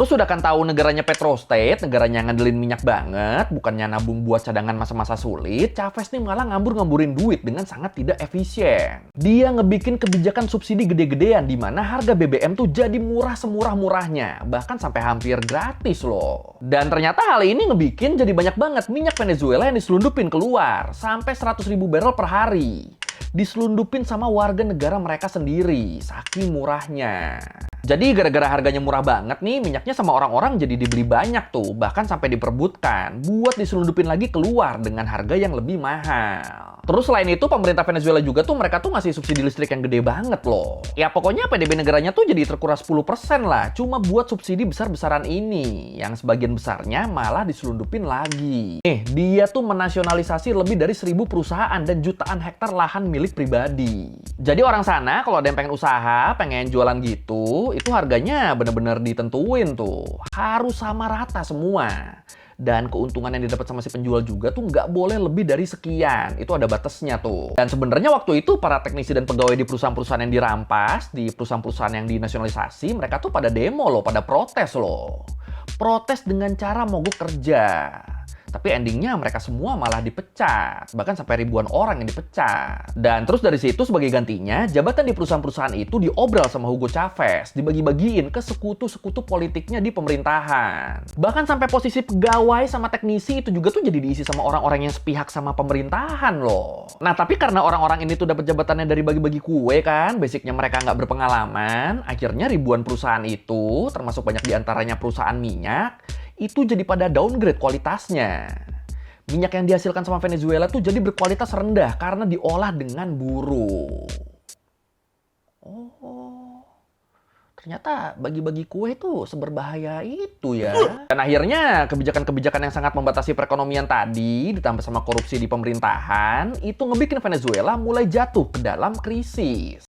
Terus udah kan tahu negaranya petrostate, negaranya ngandelin minyak banget, bukannya nabung buat cadangan masa-masa sulit, Chavez nih malah ngambur-ngamburin duit dengan sangat tidak efisien. Dia ngebikin kebijakan subsidi gede-gedean di mana harga BBM tuh jadi murah semurah-murahnya, bahkan sampai hampir gratis loh. Dan ternyata hal ini ngebikin jadi banyak banget minyak Venezuela yang diselundupin keluar, sampai 100.000 barrel per hari. Diselundupin sama warga negara mereka sendiri, saking murahnya. Jadi gara-gara harganya murah banget nih, minyaknya sama orang-orang jadi dibeli banyak tuh, bahkan sampai diperbutkan buat diselundupin lagi keluar dengan harga yang lebih mahal. Terus selain itu, pemerintah Venezuela juga tuh mereka tuh ngasih subsidi listrik yang gede banget loh. Ya pokoknya PDB negaranya tuh jadi terkuras 10% lah, cuma buat subsidi besar-besaran ini, yang sebagian besarnya malah diselundupin lagi. Dia tuh menasionalisasi lebih dari 1.000 perusahaan dan jutaan hektar lahan milik pribadi. Jadi orang sana kalau ada yang pengen usaha, pengen jualan gitu, itu harganya bener-bener ditentuin tuh. Harus sama rata semua. Dan keuntungan yang didapat sama si penjual juga tuh nggak boleh lebih dari sekian. Itu ada batasnya tuh. Dan sebenarnya waktu itu para teknisi dan pegawai di perusahaan-perusahaan yang dirampas, di perusahaan-perusahaan yang dinasionalisasi, mereka tuh pada demo loh, pada protes loh. Protes dengan cara mogok kerja. Tapi endingnya mereka semua malah dipecat. Bahkan sampai ribuan orang yang dipecat. Dan terus dari situ sebagai gantinya, jabatan di perusahaan-perusahaan itu diobral sama Hugo Chavez. Dibagi-bagiin ke sekutu-sekutu politiknya di pemerintahan. Bahkan sampai posisi pegawai sama teknisi itu juga tuh jadi diisi sama orang-orang yang sepihak sama pemerintahan loh. Nah tapi karena orang-orang ini tuh dapat jabatannya dari bagi-bagi kue kan, basicnya mereka nggak berpengalaman, akhirnya ribuan perusahaan itu, termasuk banyak diantaranya perusahaan minyak, itu jadi pada downgrade kualitasnya. Minyak yang dihasilkan sama Venezuela tuh jadi berkualitas rendah karena diolah dengan buruk. Oh, ternyata bagi-bagi kue tuh seberbahaya itu ya. Dan akhirnya kebijakan-kebijakan yang sangat membatasi perekonomian tadi ditambah sama korupsi di pemerintahan itu ngebikin Venezuela mulai jatuh ke dalam krisis.